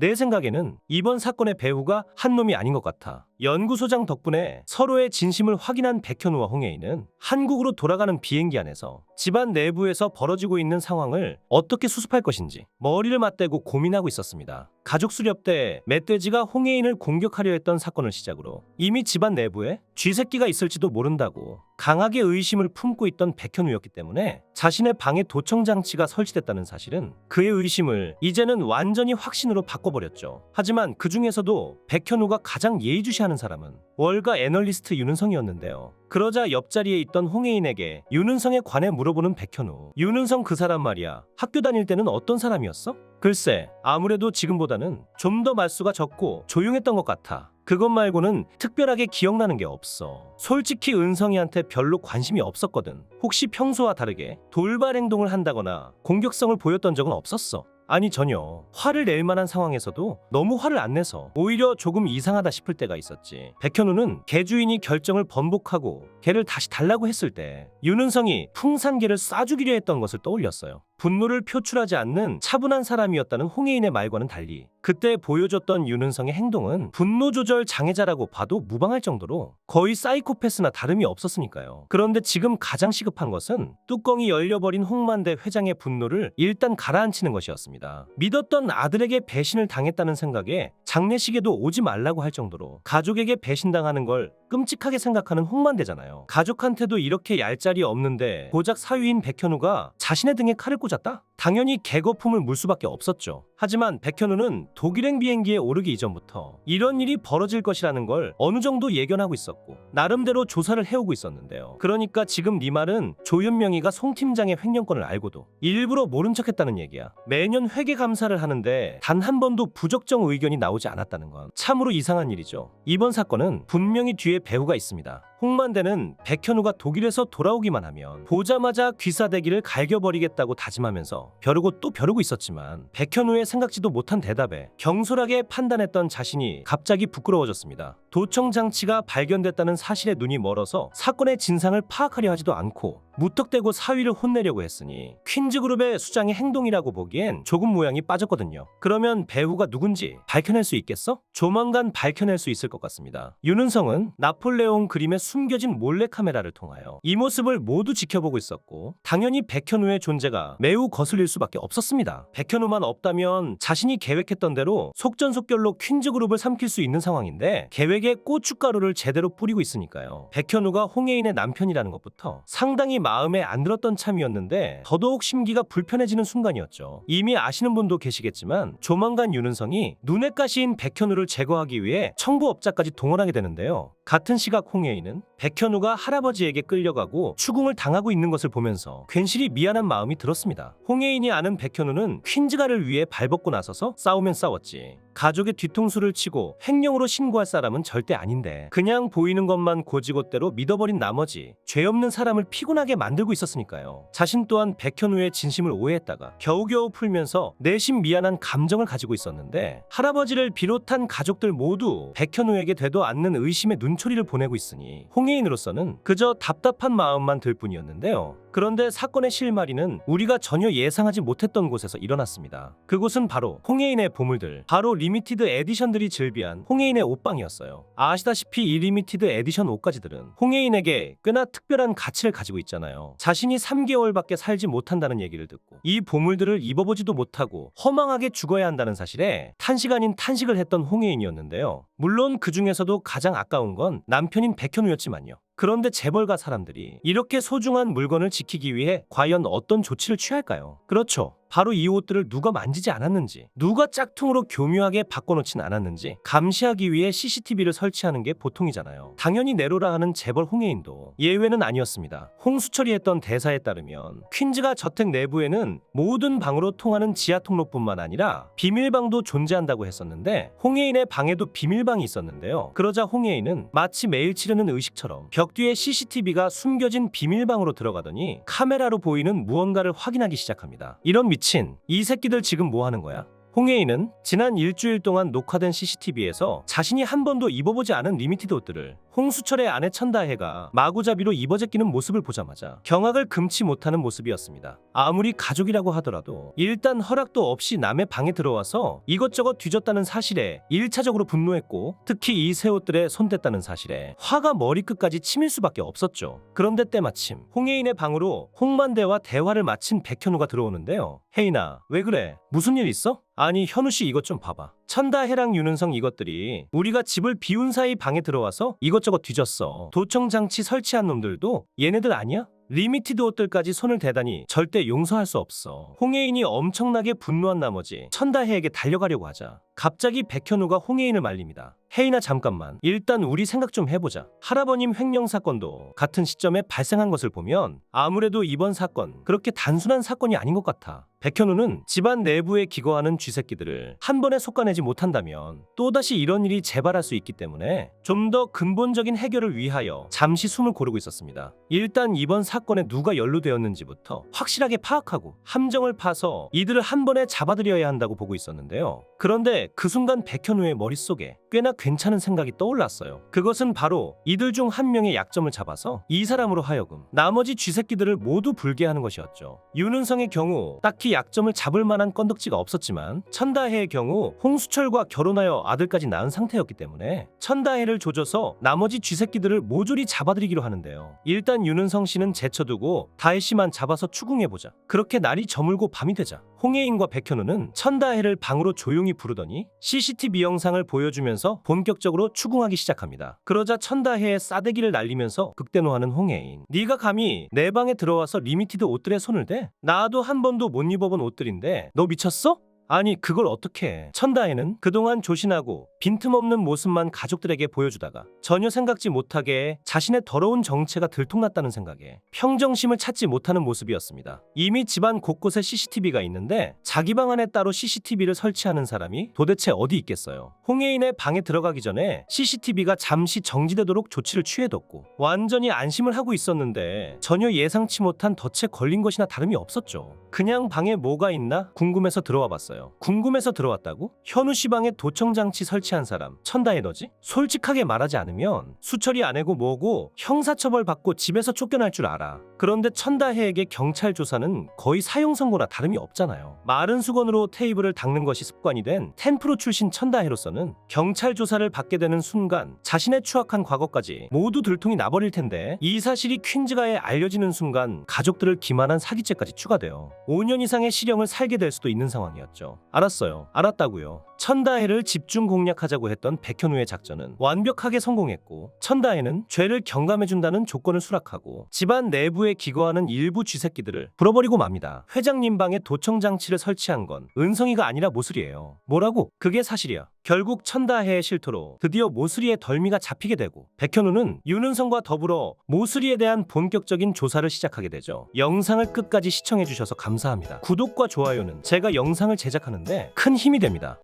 내 생각에는 이번 사건의 배후가 한 놈이 아닌 것 같아. 연구소장 덕분에 서로의 진심을 확인한 백현우와 홍혜인은 한국으로 돌아가는 비행기 안에서 집안 내부에서 벌어지고 있는 상황을 어떻게 수습할 것인지 머리를 맞대고 고민하고 있었습니다. 가족 수렵 때 멧돼지가 홍혜인을 공격하려 했던 사건을 시작으로 이미 집안 내부에 쥐새끼가 있을지도 모른다고 강하게 의심을 품고 있던 백현우였기 때문에 자신의 방에 도청 장치가 설치됐다는 사실은 그의 의심을 이제는 완전히 확신으로 바꿔버렸죠. 하지만 그 중에서도 백현우가 가장 예의주시하는 사람은 월가 애널리스트 윤은성이었는데요. 그러자 옆자리에 있던 홍혜인에게 윤은성에 관해 물어보는 백현우. 윤은성 그 사람 말이야. 학교 다닐 때는 어떤 사람이었어? 글쎄, 아무래도 지금보다는 좀 더 말수가 적고 조용했던 것 같아. 그것 말고는 특별하게 기억나는 게 없어. 솔직히 은성이한테 별로 관심이 없었거든. 혹시 평소와 다르게 돌발 행동을 한다거나 공격성을 보였던 적은 없었어. 아니 전혀. 화를 낼 만한 상황에서도 너무 화를 안 내서 오히려 조금 이상하다 싶을 때가 있었지. 백현우는 개 주인이 결정을 번복하고 개를 다시 달라고 했을 때 윤은성이 풍산개를 쏴주기려 했던 것을 떠올렸어요. 분노를 표출하지 않는 차분한 사람이었다는 홍혜인의 말과는 달리 그때 보여줬던 윤은성의 행동은 분노 조절 장애자라고 봐도 무방할 정도로 거의 사이코패스나 다름이 없었으니까요. 그런데 지금 가장 시급한 것은 뚜껑이 열려버린 홍만대 회장의 분노를 일단 가라앉히는 것이었습니다. 믿었던 아들에게 배신을 당했다는 생각에 장례식에도 오지 말라고 할 정도로 가족에게 배신당하는 걸 끔찍하게 생각하는 홍만대잖아요. 가족한테도 이렇게 얄짤이 없는데 고작 사위인 백현우가 자신의 등에 칼을 꽂았다? 당연히 개거품을 물 수밖에 없었죠. 하지만 백현우는 독일행 비행기에 오르기 이전부터 이런 일이 벌어질 것이라는 걸 어느 정도 예견하고 있었고 나름대로 조사를 해오고 있었는데요. 그러니까 지금 네 말은 조현명이가 송 팀장의 횡령권을 알고도 일부러 모른 척했다는 얘기야. 매년 회계 감사를 하는데 단 한 번도 부적정 의견이 나오지 않았다는 건 참으로 이상한 일이죠. 이번 사건은 분명히 뒤에 배후가 있습니다. 홍만대는 백현우가 독일에서 돌아오기만 하면 보자마자 귀사대기를 갈겨버리겠다고 다짐하면서 벼르고 또 벼르고 있었지만 백현우의 생각지도 못한 대답에 경솔하게 판단했던 자신이 갑자기 부끄러워졌습니다. 도청 장치가 발견됐다는 사실에 눈이 멀어서 사건의 진상을 파악하려 하지도 않고 무턱대고 사위를 혼내려고 했으니 퀸즈그룹의 수장의 행동이라고 보기엔 조금 모양이 빠졌거든요. 그러면 배후가 누군지 밝혀낼 수 있겠어? 조만간 밝혀낼 수 있을 것 같습니다. 윤은성은 나폴레옹 그림에 숨겨진 몰래카메라를 통하여 이 모습을 모두 지켜보고 있었고 당연히 백현우의 존재가 매우 거슬릴 수밖에 없었습니다. 백현우만 없다면 자신이 계획했던 대로 속전속결로 퀸즈그룹을 삼킬 수 있는 상황인데 계획에 고춧가루를 제대로 뿌리고 있으니까요. 백현우가 홍혜인의 남편이라는 것부터 상당히 마음에 안 들었던 참이었는데 더더욱 심기가 불편해지는 순간이었죠. 이미 아시는 분도 계시겠지만 조만간 윤은성이 눈엣 가시인 백현우를 제거하기 위해 청부업자까지 동원하게 되는데요. 같은 시각 홍혜인은 백현우가 할아버지에게 끌려가고 추궁을 당하고 있는 것을 보면서 괜시리 미안한 마음이 들었습니다. 홍혜인이 아는 백현우는 퀸즈가를 위해 발벗고 나서서 싸우면 싸웠지 가족의 뒤통수를 치고 횡령으로 신고할 사람은 절대 아닌데 그냥 보이는 것만 고지곳대로 믿어버린 나머지 죄 없는 사람을 피곤하게 만들고 있었으니까요. 자신 또한 백현우의 진심을 오해했다가 겨우겨우 풀면서 내심 미안한 감정을 가지고 있었는데 할아버지를 비롯한 가족들 모두 백현우에게 되도 않는 의심의 눈초리를 보내고 있으니 홍혜인으로서는 그저 답답한 마음만 들 뿐이었는데요. 그런데 사건의 실마리는 우리가 전혀 예상하지 못했던 곳에서 일어났습니다. 그곳은 바로 홍혜인의 보물들, 바로 리미티드 에디션들이 즐비한 홍혜인의 옷방이었어요. 아시다시피 이 리미티드 에디션 옷가지들은 홍혜인에게 꽤나 특별한 가치를 가지고 있잖아요. 자신이 3개월밖에 살지 못한다는 얘기를 듣고 이 보물들을 입어보지도 못하고 허망하게 죽어야 한다는 사실에 탄식 아닌 탄식을 했던 홍혜인이었는데요. 물론 그 중에서도 가장 아까운 건 남편인 백현우였지만요. 그런데 재벌가 사람들이 이렇게 소중한 물건을 지키기 위해 과연 어떤 조치를 취할까요? 그렇죠. 바로 이 옷들을 누가 만지지 않았는지, 누가 짝퉁으로 교묘하게 바꿔놓진 않았는지 감시하기 위해 CCTV를 설치하는 게 보통이잖아요. 당연히 내로라 하는 재벌 홍혜인도 예외는 아니었습니다. 홍수철이 했던 대사에 따르면 퀸즈가 저택 내부에는 모든 방으로 통하는 지하 통로뿐만 아니라 비밀방도 존재한다고 했었는데 홍혜인의 방에도 비밀방이 있었는데요. 그러자 홍혜인은 마치 매일 치르는 의식처럼 벽 뒤에 CCTV가 숨겨진 비밀방으로 들어가더니 카메라로 보이는 무언가를 확인하기 시작합니다. 이런 미친, 이 새끼들 지금 뭐 하는 거야? 홍혜인은 지난 일주일 동안 녹화된 CCTV에서 자신이 한 번도 입어보지 않은 리미티드 옷들을 홍수철의 아내 천다혜가 마구잡이로 입어 제끼는 모습을 보자마자 경악을 금치 못하는 모습이었습니다. 아무리 가족이라고 하더라도 일단 허락도 없이 남의 방에 들어와서 이것저것 뒤졌다는 사실에 1차적으로 분노했고, 특히 이 새 옷들에 손댔다는 사실에 화가 머리끝까지 치밀 수밖에 없었죠. 그런데 때마침 홍혜인의 방으로 홍만대와 대화를 마친 백현우가 들어오는데요. 혜인아, 왜 그래? 무슨 일 있어? 아니, 현우씨 이것 좀 봐봐. 천다혜랑 윤은성 이것들이 우리가 집을 비운 사이 방에 들어와서 이것저것 뒤졌어. 도청장치 설치한 놈들도 얘네들 아니야? 리미티드 옷들까지 손을 대다니 절대 용서할 수 없어. 홍혜인이 엄청나게 분노한 나머지 천다혜에게 달려가려고 하자 갑자기 백현우가 홍혜인을 말립니다. 혜인아, 잠깐만. 일단 우리 생각 좀 해보자. 할아버님 횡령 사건도 같은 시점에 발생한 것을 보면 아무래도 이번 사건 그렇게 단순한 사건이 아닌 것 같아. 백현우는 집안 내부에 기거하는 쥐새끼들을 한 번에 솎아내지 못한다면 또다시 이런 일이 재발할 수 있기 때문에 좀 더 근본적인 해결을 위하여 잠시 숨을 고르고 있었습니다. 일단 이번 사건에 누가 연루되었는지부터 확실하게 파악하고 함정을 파서 이들을 한 번에 잡아들여야 한다고 보고 있었는데요. 그런데 그 순간 백현우의 머릿속에 꽤나 괜찮은 생각이 떠올랐어요. 그것은 바로 이들 중 한 명의 약점을 잡아서 이 사람으로 하여금 나머지 쥐새끼들을 모두 불개하는 것이었죠. 윤은성의 경우 딱히 약점을 잡을 만한 건덕지가 없었지만 천다혜의 경우 홍수철과 결혼하여 아들까지 낳은 상태였기 때문에 천다혜를 조져서 나머지 쥐새끼들을 모조리 잡아들이기로 하는데요. 일단 윤은성 씨는 제쳐두고 다혜 씨만 잡아서 추궁해보자. 그렇게 날이 저물고 밤이 되자 홍혜인과 백현우는 천다혜를 방으로 조용히 부르더니 CCTV 영상을 보여주면서 본격적으로 추궁하기 시작합니다. 그러자 천다혜의 싸대기를 날리면서 극대노하는 홍혜인. 네가 감히 내 방에 들어와서 리미티드 옷들에 손을 대? 나도 한 번도 못 입어본 옷들인데 너 미쳤어? 아니, 그걸 어떻게 해. 천다혜는 그동안 조신하고 빈틈없는 모습만 가족들에게 보여주다가 전혀 생각지 못하게 자신의 더러운 정체가 들통났다는 생각에 평정심을 찾지 못하는 모습이었습니다. 이미 집안 곳곳에 CCTV가 있는데 자기 방 안에 따로 CCTV를 설치하는 사람이 도대체 어디 있겠어요. 홍혜인의 방에 들어가기 전에 CCTV가 잠시 정지되도록 조치를 취해뒀고 완전히 안심을 하고 있었는데 전혀 예상치 못한 덫에 걸린 것이나 다름이 없었죠. 그냥 방에 뭐가 있나 궁금해서 들어와 봤어요. 궁금해서 들어왔다고? 현우 씨 방에 도청장치 설치한 사람 천다혜 너지? 솔직하게 말하지 않으면 수철이 아내고 뭐고 형사처벌 받고 집에서 쫓겨날 줄 알아. 그런데 천다혜에게 경찰 조사는 거의 사형 선고나 다름이 없잖아요. 마른 수건으로 테이블을 닦는 것이 습관이 된 템프로 출신 천다혜로서는 경찰 조사를 받게 되는 순간 자신의 추악한 과거까지 모두 들통이 나버릴 텐데 이 사실이 퀸즈가에 알려지는 순간 가족들을 기만한 사기죄까지 추가되어 5년 이상의 실형을 살게 될 수도 있는 상황이었죠. 알았어요. 알았다고요. 천다혜를 집중 공략하자고 했던 백현우의 작전은 완벽하게 성공했고 천다혜는 죄를 경감해준다는 조건을 수락하고 집안 내부에 기거하는 일부 쥐새끼들을 불어버리고 맙니다. 회장님 방에 도청장치를 설치한 건 은성이가 아니라 모슬이에요. 뭐라고? 그게 사실이야. 결국 천다혜의 실토로 드디어 모슬이의 덜미가 잡히게 되고 백현우는 윤은성과 더불어 모슬이에 대한 본격적인 조사를 시작하게 되죠. 영상을 끝까지 시청해주셔서 감사합니다. 구독과 좋아요는 제가 영상을 제작하는데 큰 힘이 됩니다.